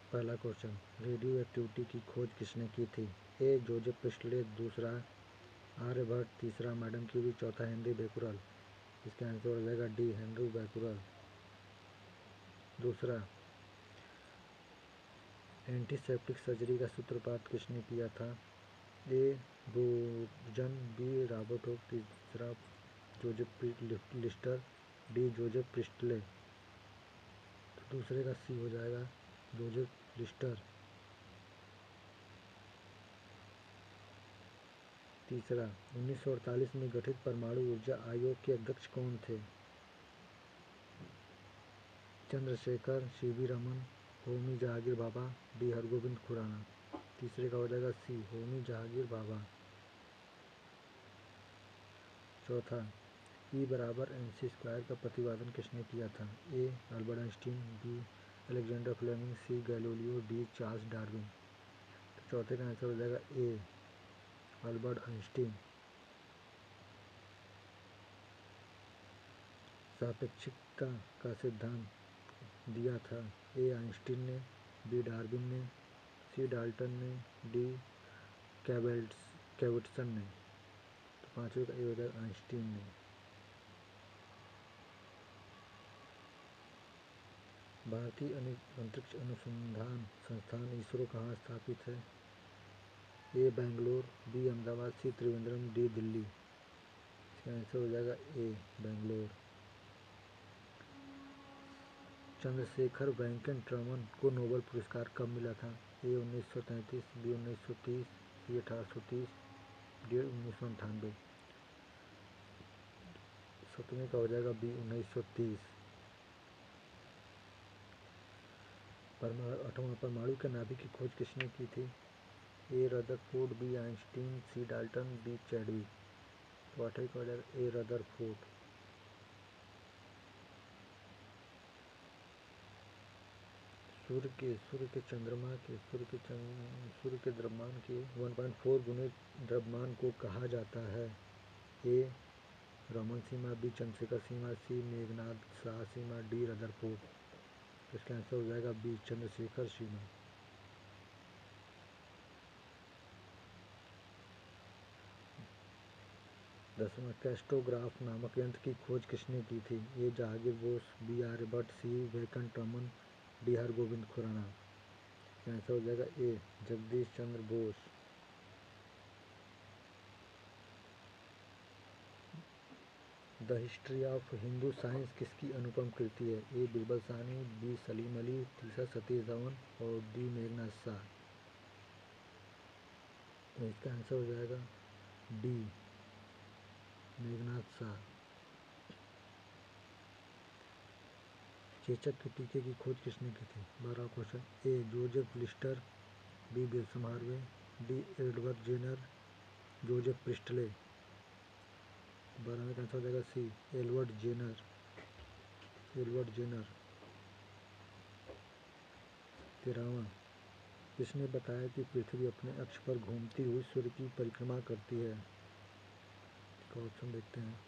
पहला question, radio activity की खोज किसने की थी? ए जोसेफ प्रिस्टले, दूसरा आर्यभट्ट, तीसरा मैडम क्यूरी, चौथा हेनरी बेकुरल। इसका आंसर हो जाएगा डी, हेनरी बेकुरल। दूसरा, एंटीसेप्टिक सर्जरी का सूत्रपात किसने किया था? ए बोर्जन, बी रॉबर्ट हुक, तीसरा Joseph Lister, D Joseph Presley. तो दूसरे का सी हो जाएगा जोसेफ लिस्टर। तीसरा, 1948 में गठित परमाणु ऊर्जा आयोग के अध्यक्ष कौन थे? Chandrasekhar, C V Raman, Homi Jehangir Bhabha, D Hargobind Khorana. तीसरे का हो जाएगा सी, होमी जहांगीर भाभा। चौथा, E बराबर MC स्क्वायर का प्रतिपादन किसने किया था? A Albert Einstein, B Alexander Fleming, C Galileo, D Charles Darwin. तो चौथे का आंसर हो जाएगा ए, अल्बर्ट आइंस्टीन। सापेक्षिकता का सिद्धांत दिया था? ए आइंस्टीन ने, बी डार्विन ने, सी डाल्टन ने, डी कैविट्सन ने। तो पांचवे का ए हो जाएगा आइंस्टीन ने। भारतीय अंतरिक्ष अनुसंधान संस्थान इसरो कहाँ स्थापित है? ए बेंगलोर, बी अहमदाबाद, सी त्रिवेंद्रम, डी दिल्ली। इसका आंसर हो जाएगा ए, बेंगलोर। चंद्रशेखर वेंकट रमन को नोबेल पुरस्कार कब मिला था? ए 1933, बी 1930, सी 1830, डी 1998। सतवें का हो जाएगा बी 1930। आठवां, परमाणु के नाभिक की खोज किसने की थी? A Rutherford, B Einstein, C Dalton, D Chadwick. तो आठवें का हो जाएगा ए रदरफोर्ड। सूर्य के चंद्रमा के सूर्य के द्रव्यमान के 1.4 गुने द्रव्यमान को कहा जाता है? ए रमन सीमा, बी चंद्रशेखर सीमा, सी मेघनाथ शाह सीमा, डी रदरफोर्ड। तो इसका आंसर हो जाएगा बी, चंद्रशेखर सीमा। 10वां, कैस्टोग्राफ नामक यंत्र की खोज किसने की थी? A Jahangir Bose, B Aryabhata, C Venkat Raman, D Hargobind Khorana. इसका आंसर हो जाएगा A, Jagdish Chandra Bose. The history of Hindu science किसकी अनुपम कृति है? ए बिरबल साहनी, बी सलीम अली, तीसरा सतीश धवन और डी मेघनाथ शाह। तो इसका आंसर हो जाएगा डी, मेघनाथ शाह। चेचक के टीके की खोज किसने की थी? 12वां question, A Joseph Lister, B William Harvey, D Edward Jenner, Joseph Priestley. 12वें का आंसर हो जाएगा सी, एडवर्ड जेनर। 13वां, किसने बताया कि पृथ्वी अपने अक्ष पर घूमती हुई सूर्य की परिक्रमा करती है? इसका ऑप्शन देखते हैं।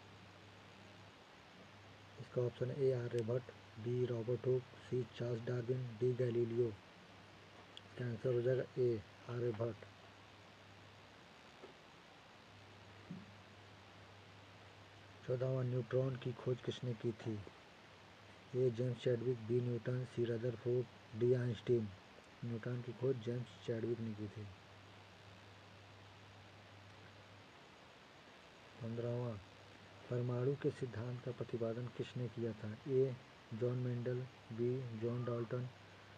इसका ऑप्शन है A Aryabhata, B Robert Hooke, C Charles Darwin, D Galileo. इसका आंसर हो जाएगा ए, आर्यभट्ट। 14वां, न्यूट्रॉन की खोज किसने की थी? ए जेम्स चैडविक, बी न्यूटन, सी रदरफोर्ड, डी आइंस्टीन। न्यूट्रॉन की खोज जेम्स चैडविक ने की थी। 15वां, परमाणु के सिद्धांत का प्रतिपादन किसने किया था? A John Mendel, B John Dalton,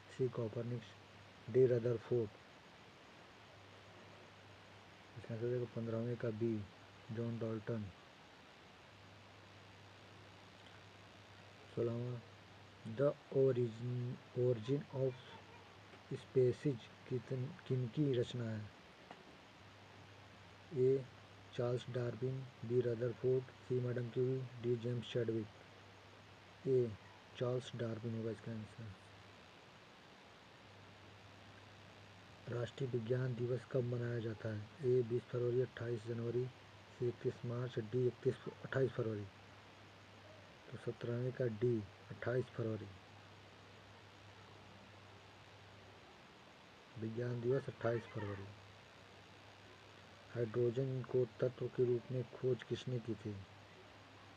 C Copernicus, D Rutherford. इसका आंसर हो 15वें का बी, जॉन डाल्टन। 16वां, द ओरिजिन ऑफ स्पेसीज किनकी रचना है? A Charles Darwin, B Rutherford, C Madame Curie, D James Chadwick. A Charles Darwin होगा इसका आंसर। राष्ट्रीय विज्ञान दिवस कब मनाया जाता है? ए 20 फरवरी, 28 जनवरी, सी 31 मार्च, डी 28 फरवरी। तो 17वें का डी, 28 फरवरी। विज्ञान दिवस 28 फरवरी। हाइड्रोजन को तत्व के रूप में खोज किसने की थी?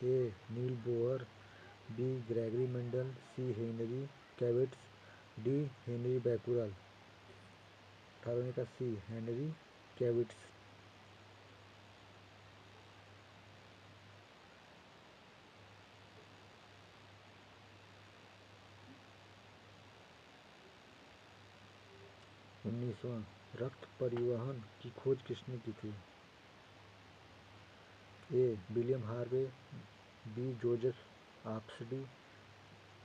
ए नील बोहर, बी ग्रेगरी मेंडल, सी हेनरी कैविट्स, डी हेनरी बैकुरल। 18वें का सी हेनरी कैविट्स। उन्नीसवां, रक्त परिवहन की खोज किसने की थी? A William Harvey, B Joseph ऑप्सडी,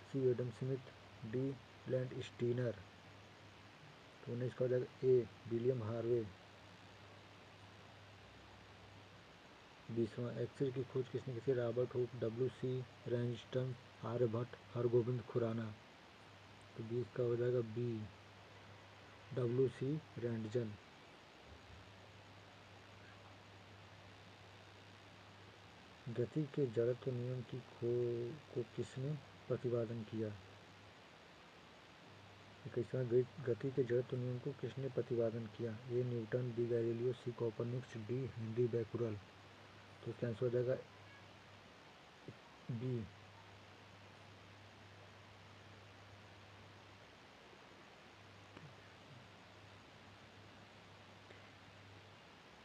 C Adam Smith, D Landsteiner. तो 19 का हो जाएगा ए विलियम हार्वे। 20वां, एक्सरे की खोज किसने की थी? रॉबर्ट हुक, डब्ल्यू सी रैंस्टन, आर्यभट्ट, हरगोविंद खुराना। तो 20 का हो जाएगा बी डब्ल्यू सी रैंटजन। गति के जड़त्व नियम की को किसने प्रतिपादन किया? 21वां, गति के जड़त्व नियम को किसने प्रतिपादन किया? A Newton, B Galileo, C Copernicus, D Henri Becquerel. तो इसका आंसर हो जाएगा बी।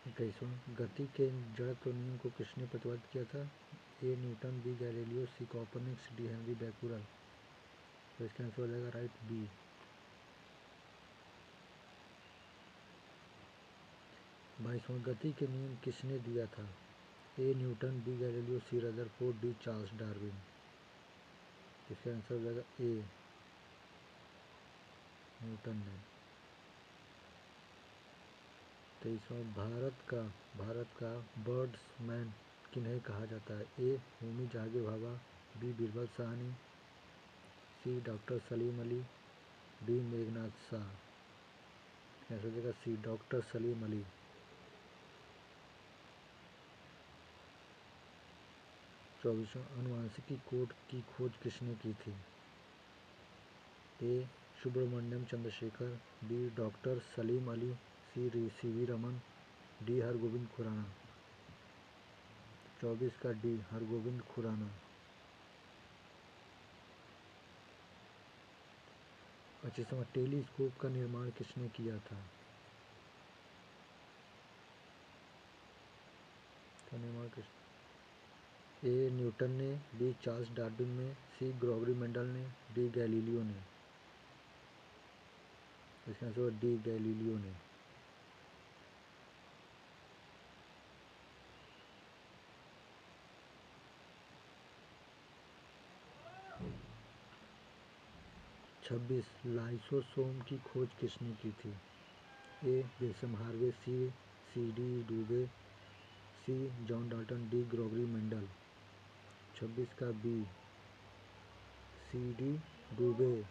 21वां, गति के जड़त्व नियम को किसने प्रतिपादित किया था? A Newton, B Galileo, C Copernicus, D Henri Becquerel. तो इसका आंसर हो जाएगा राइट बी। 22वां, गति के नियम किसने दिया था? A Newton, B Galileo, C Rutherford, D Charles Darwin. इसका आंसर हो जाएगा ए न्यूटन ने। 23वां, भारत का बर्ड्समैन किन्हें कहा जाता है? A Homi Jehangir Bhabha, B Birbal Sahni, C doctor Salim Ali, D Meghnad Saha. Answer हो जाएगा सी डॉक्टर सलीम अली। 24वां, अनुवांशिकी कोड की खोज किसने की थी? A Subrahmanyan Chandrasekhar, B doctor Salim Ali, C C V. Raman, D Hargobind Khorana. 24 का डी हरगोविंद खुराना। 25वां, टेलीस्कोप का निर्माण किसने किया था? ए न्यूटन ने, बी चार्ल्स डार्विन ने, सी ग्रेगरी मेंडल ने, डी गैलीलियो ने। इसका आंसर डी गैलीलियो ने। 26, लाइसोसोम की खोज किसने की थी? ए विल्सम Harvey, C de Duve, C John Dalton, D Gregory Mendel. 26 का बी सी डी डूबे।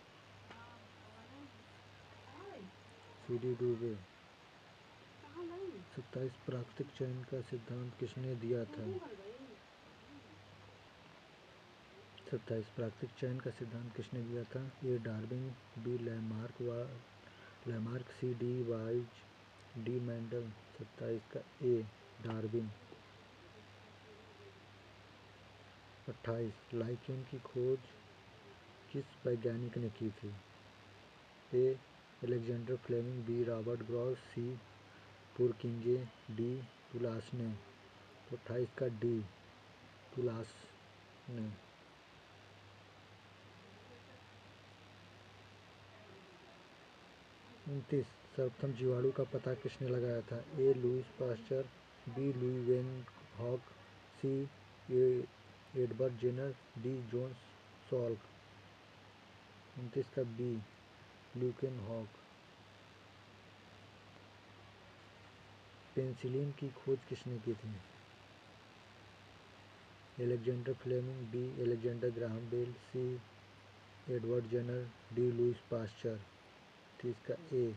27, प्राकृतिक चयन का सिद्धांत किसने दिया था? 27, प्राकृतिक चयन का सिद्धांत किसने दिया था? A Darwin, B Lamarck, C de Vries, D Mendel. 27 का ए डार्विन। 28, लाइकेन की खोज किस वैज्ञानिक ने की थी? A Alexander Fleming, B Robert Gross, C Purkinje, D Tulasne. तो 28 का डी तुलासने। 29, सर्वप्रथम जीवाणु का पता किसने लगाया था? A Louis Pasteur, B Leeuwenhoek, C Edward Jenner, D Jonas Salk. 29 का बी ल्यूकेन हॉक। पेंसिलिन की खोज किसने की थी? Alexander Fleming, B Alexander Graham Bell, C Edward Jenner, D Louis Pasteur. 30 का ए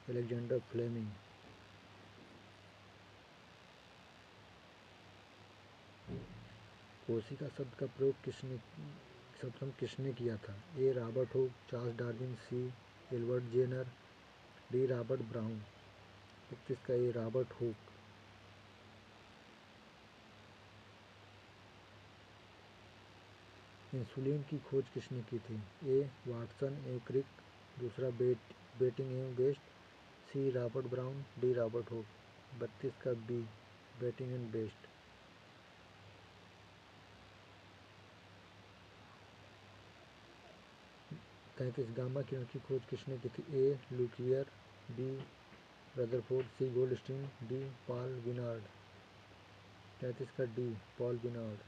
एलेक्जेंडर फ्लेमिंग। कोशिका शब्द का प्रयोग सर्वप्रथम किसने किया था? A Robert Hooke, Charles Darwin, C Edward Jenner, D Robert Brown. 31 का ए रॉबर्ट हुक। इंसुलिन की खोज किसने की थी? ए वाटसन, ए क्रिक, दूसरा बेटिंग एवं Best, C Robert Brown, D Robert Hooke. 32 का B Banting and Best. 33 gamma किरण की खोज किसने की थी? A Lockyer, B Rutherford, C Goldstein, D Paul Villard. 33 का डी पॉल विनार्ड।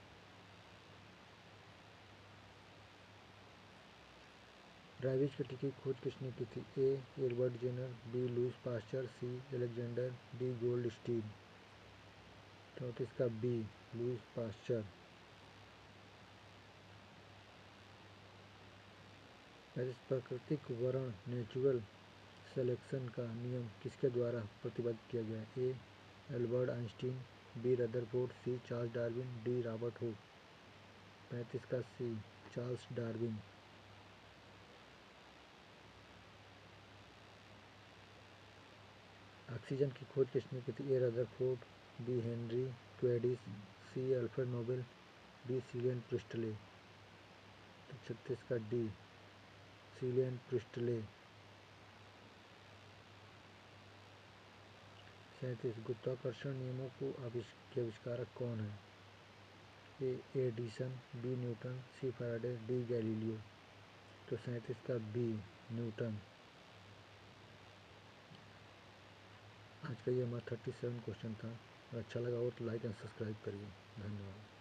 ड्राइविज गति की खोज किसने की थी? A Edward Jenner, B Louis Pasteur, C Alexander, D Goldstein. 34 का बी लुइस पास्चर। 35 प्राकृतिक वर्ण नेचुरल सिलेक्शन का नियम किसके द्वारा प्रतिबद्ध किया गया? A Albert Einstein, B Rutherford, C Charles Darwin, D Robert Hooke. 35 का सी चार्ल्स डार्विन। ऑक्सीजन की खोज किसने की थी? A Rutherford, B Henry Cavendish, C Alfred Nobel, D सिलियन प्रिस्टले। 36 का डी सिलियन प्रिस्टले। 37 गुरुत्वाकर्षण नियमों के आविष्कारक कौन है? ए एडिसन, बी न्यूटन, सी फैराडे, डी गैलीलियो। तो 37 का बी न्यूटन। आज का ये हमारा 37 क्वेश्चन था। अच्छा लगा हो तो लाइक एंड सब्सक्राइब करिए। धन्यवाद।